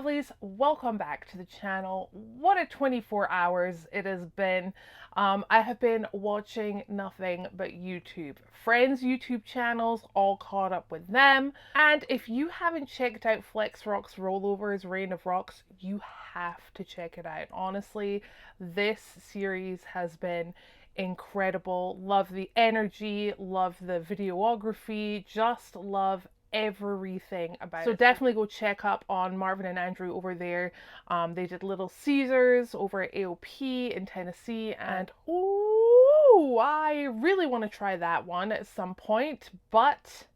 lovelies, welcome back to the channel. What a 24 hours it has been. I have been watching nothing but YouTube. Friends' YouTube channels, all caught up with them. And if you haven't checked out Flex Rock's Rollovers Reign of Rocks, you have to check it out. Honestly, this series has been incredible. Love the energy, love the videography, just love everything about it. So definitely go check up on Marvin and Andrew over there. They did Little Caesars over at AOP in Tennessee, and ooh, I really want to try that one at some point, but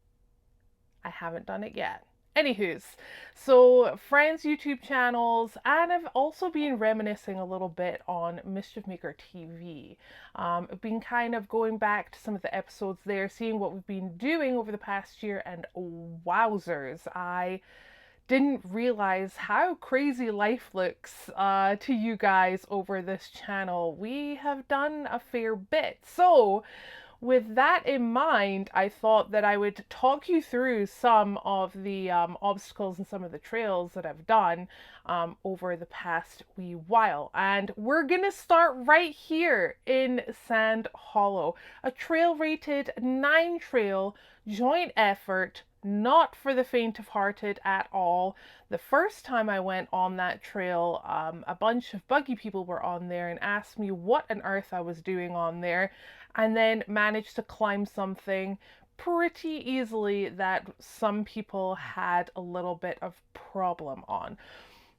I haven't done it yet. Anywho's, so friends' YouTube channels, and I've also been reminiscing a little bit on Mischief Maker TV. I've been kind of going back to some of the episodes there, seeing what we've been doing over the past year, and wowzers, I didn't realize how crazy life looks to you guys over this channel. We have done a fair bit. So with that in mind, I thought that I would talk you through some of the obstacles and some of the trails that I've done over the past wee while. And we're gonna start right here in Sand Hollow, a trail rated 9 trail joint effort, not for the faint of hearted at all. The first time I went on that trail, a bunch of buggy people were on there and asked me what on earth I was doing on there, and then managed to climb something pretty easily that some people had a little bit of problem on.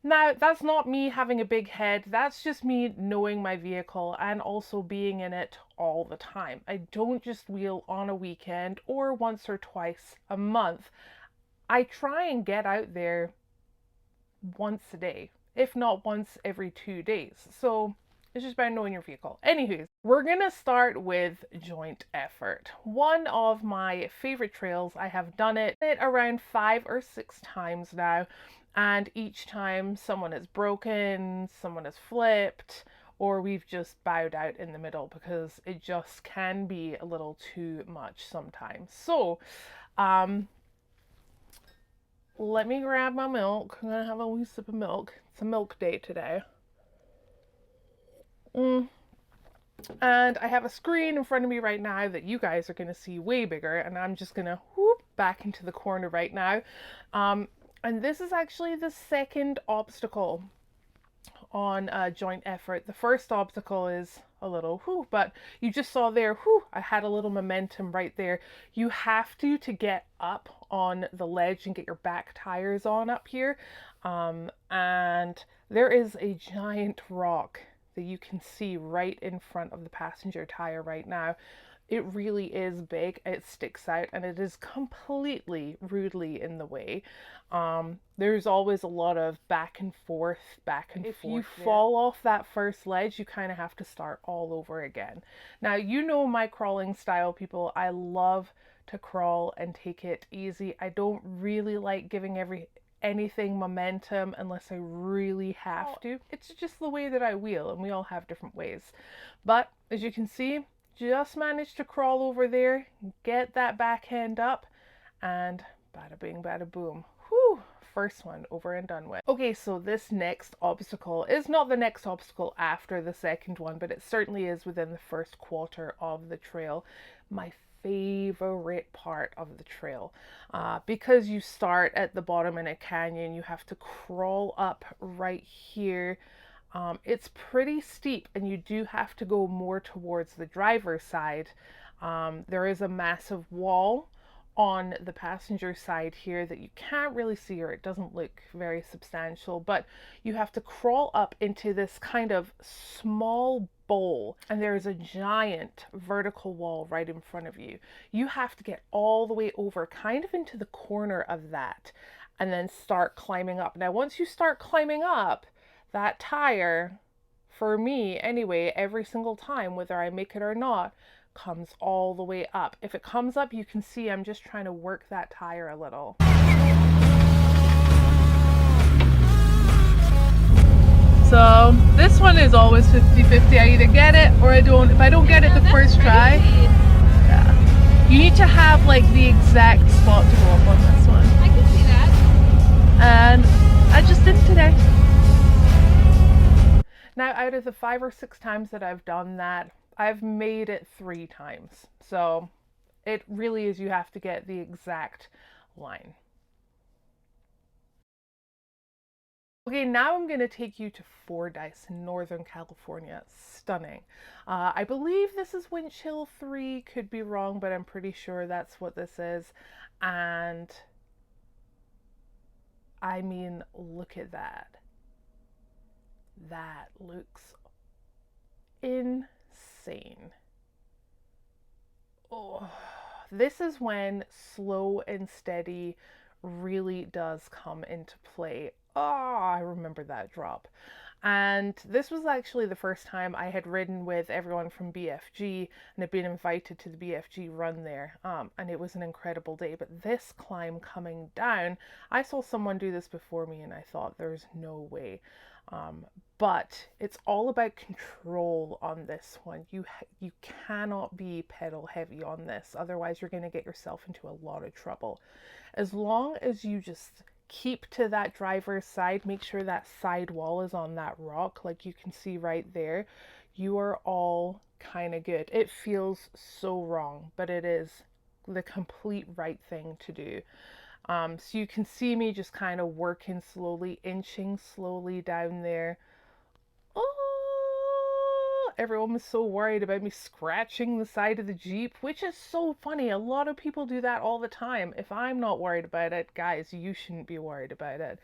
Now, that's not me having a big head, that's just me knowing my vehicle and also being in it all the time. I don't just wheel on a weekend or once or twice a month. I try and get out there once a day, if not once every 2 days. So it's just about knowing your vehicle. Anywho, we're gonna start with joint effort. One of my favorite trails. I have done it around 5 or 6 times now, and each time someone has broken, someone has flipped, or we've just bowed out in the middle because it just can be a little too much sometimes. So, let me grab my milk. I'm gonna have a wee sip of milk. It's a milk day today. And I have a screen in front of me right now that you guys are going to see way bigger, and I'm just going to whoop back into the corner right now. And this is actually the second obstacle on joint effort. The first obstacle is a little whoo, but you just saw there, whoo, I had a little momentum right there. You have to get up on the ledge and get your back tires on up here. And there is a giant rock that you can see right in front of the passenger tire right now. It really is big, it sticks out, and it is completely rudely in the way. There's always a lot of back and forth. If you fall off that first ledge, you kind of have to start all over again. Now, you know my crawling style, people. I love to crawl and take it easy. I don't really like giving anything momentum unless I really have to. It's just the way that I wheel, and we all have different ways. But as you can see, just managed to crawl over there, get that back hand up, and bada bing, bada boom. Whew, first one over and done with. Okay, so this next obstacle is not the next obstacle after the second one, but it certainly is within the first quarter of the trail. My favorite part of the trail, because you start at the bottom in a canyon, you have to crawl up right here. It's pretty steep, and you do have to go more towards the driver's side. There is a massive wall on the passenger side here that you can't really see, or it doesn't look very substantial, but you have to crawl up into this kind of small bowl, and there's a giant vertical wall right in front of you. You have to get all the way over kind of into the corner of that and then start climbing up. Now, once you start climbing up, that tire, for me anyway, every single time, whether I make it or not, comes all the way up. If it comes up, you can see I'm just trying to work that tire a little. So this one is always 50-50. I either get it or I don't. If I don't get it the first try, yeah. You need to have like the exact spot to go up on this one. I can see that. And I just did today. Now, out of the 5 or 6 times that I've done that, I've made it 3 times. So it really is, you have to get the exact line. Okay, now I'm going to take you to Fordyce in Northern California. Stunning. I believe this is Wind Chill 3, could be wrong, but I'm pretty sure that's what this is. And I mean, look at that. That looks insane. Oh, this is when slow and steady really does come into play. Oh, I remember that drop. And this was actually the first time I had ridden with everyone from BFG and had been invited to the BFG run there. And it was an incredible day. But this climb coming down, I saw someone do this before me and I thought there's no way. But it's all about control on this one. You cannot be pedal heavy on this, otherwise you're going to get yourself into a lot of trouble. As long as you just keep to that driver's side, make sure that side wall is on that rock, like you can see right there, you are all kind of good. It feels so wrong, but it is the complete right thing to do. So you can see me just kind of working slowly, inching slowly down there. Oh, everyone was so worried about me scratching the side of the Jeep, which is so funny. A lot of people do that all the time. If I'm not worried about it, guys, you shouldn't be worried about it.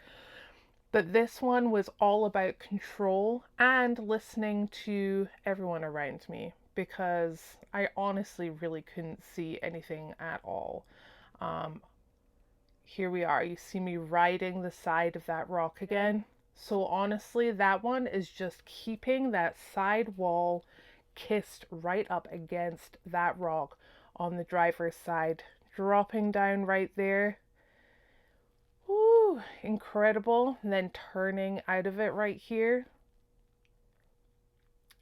But this one was all about control and listening to everyone around me because I honestly really couldn't see anything at all. Um, Here we are. You see me riding the side of that rock again. So honestly, that one is just keeping that side wall kissed right up against that rock on the driver's side, dropping down right there. Woo, incredible. And then turning out of it right here.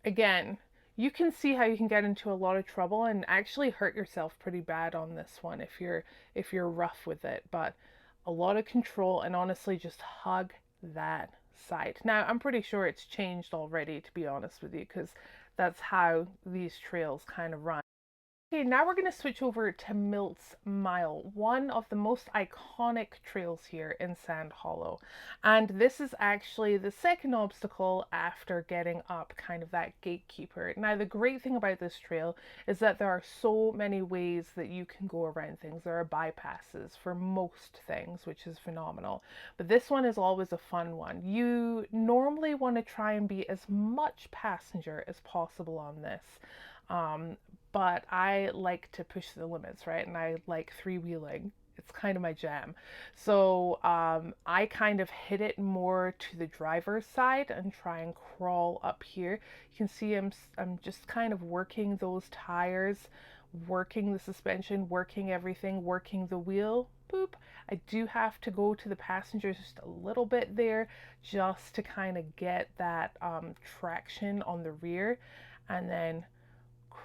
Again, you can see how you can get into a lot of trouble and actually hurt yourself pretty bad on this one if you're rough with it, but a lot of control and honestly just hug that side. Now, I'm pretty sure it's changed already, to be honest with you, because that's how these trails kind of run. Okay, now we're going to switch over to Milt's Mile, one of the most iconic trails here in Sand Hollow. And this is actually the second obstacle after getting up kind of that gatekeeper. Now, the great thing about this trail is that there are so many ways that you can go around things. There are bypasses for most things, which is phenomenal. But this one is always a fun one. You normally want to try and be as much passenger as possible on this. But I like to push the limits, right? And I like three-wheeling. It's kind of my jam. So I kind of hit it more to the driver's side and try and crawl up here. You can see I'm just kind of working those tires, working the suspension, working everything, working the wheel. Boop. I do have to go to the passengers just a little bit there just to kind of get that traction on the rear. And then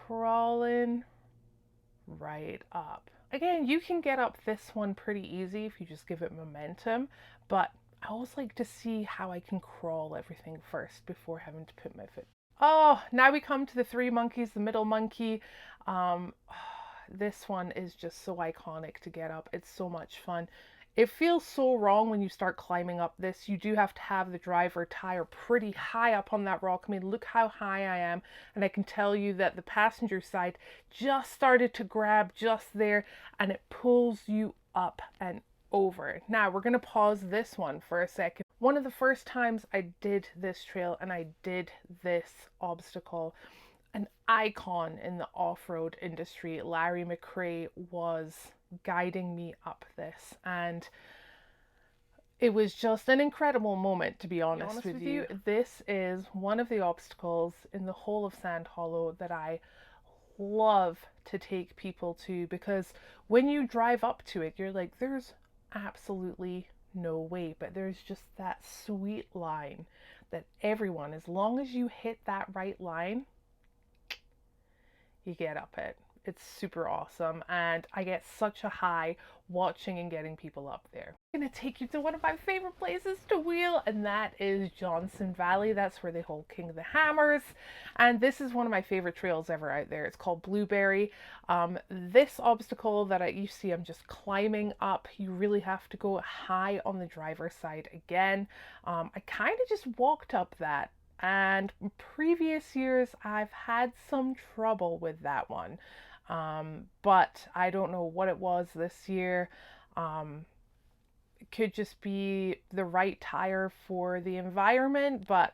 crawling right up. Again, you can get up this one pretty easy if you just give it momentum, but I always like to see how I can crawl everything first before having to put my foot. Oh, now we come to the three monkeys, the middle monkey. Um, this one is just so iconic to get up. It's so much fun. It feels so wrong when you start climbing up this. You do have to have the driver tire pretty high up on that rock. I mean, look how high I am. And I can tell you that the passenger side just started to grab just there and it pulls you up and over. Now, we're going to pause this one for a second. One of the first times I did this trail and I did this obstacle, an icon in the off-road industry, Larry McRae, was guiding me up this, and it was just an incredible moment, to be honest with you. This is one of the obstacles in the whole of Sand Hollow that I love to take people to, because when you drive up to it, you're like, there's absolutely no way, but there's just that sweet line that everyone, as long as you hit that right line, you get up it. It's super awesome, and I get such a high watching and getting people up there. I'm gonna take you to one of my favorite places to wheel, and that is Johnson Valley. That's where they hold King of the Hammers, and this is one of my favorite trails ever out there. It's called Blueberry. This obstacle that you see I'm just climbing up, you really have to go high on the driver's side again. I kind of just walked up that, and previous years I've had some trouble with that one. But I don't know what it was this year. It could just be the right tire for the environment, but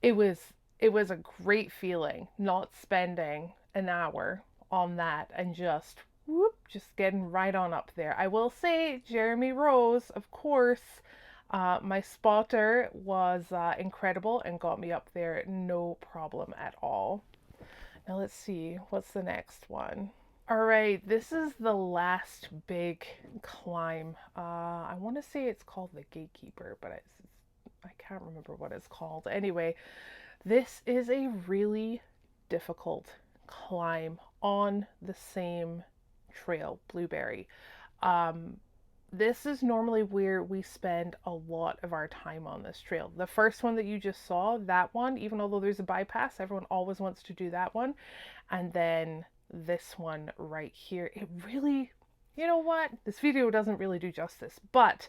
it was it was a great feeling not spending an hour on that and just whoop, just getting right on up there. I will say Jeremy Rose, of course, my spotter was incredible and got me up there no problem at all. Now let's see, what's the next one? All right, this is the last big climb. I want to say it's called the Gatekeeper, but I can't remember what it's called. Anyway, this is a really difficult climb on the same trail, Blueberry. This is normally where we spend a lot of our time on this trail. The first one that you just saw, that one, even although there's a bypass, everyone always wants to do that one. And then this one right here, it really, you know what? This video doesn't really do justice, but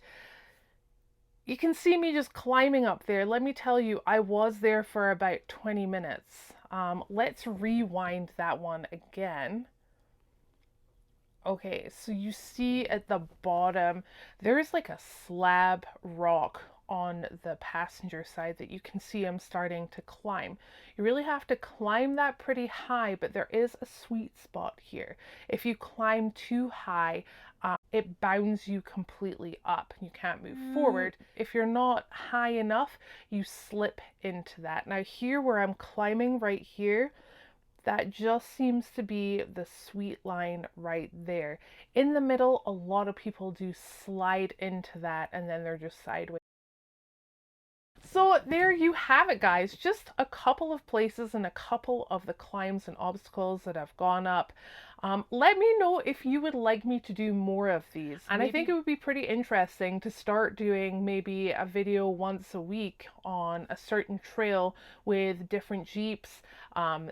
you can see me just climbing up there. Let me tell you, I was there for about 20 minutes. Let's rewind that one again. Okay, so you see at the bottom, there's like a slab rock on the passenger side that you can see I'm starting to climb. You really have to climb that pretty high, but there is a sweet spot here. If you climb too high, it bounds you completely up and you can't move forward. If you're not high enough, you slip into that. Now here where I'm climbing right here, that just seems to be the sweet line right there. In the middle, a lot of people do slide into that and then they're just sideways. So there you have it, guys. Just a couple of places and a couple of the climbs and obstacles that I've gone up. Let me know if you would like me to do more of these. And I think it would be pretty interesting to start doing maybe a video once a week on a certain trail with different Jeeps,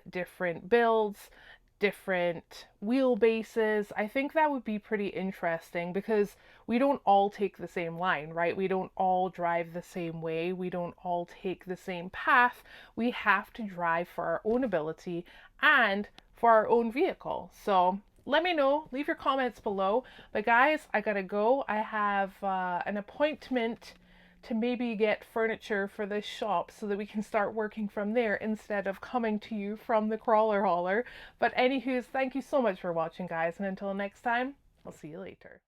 different builds, different wheelbases. I think that would be pretty interesting because we don't all take the same line, right? We don't all drive the same way. We don't all take the same path. We have to drive for our own ability and for our own vehicle. So let me know, leave your comments below. But guys, I gotta go. I have an appointment to maybe get furniture for this shop so that we can start working from there instead of coming to you from the crawler hauler. But anywho's, thank you so much for watching, guys, and until next time, I'll see you later.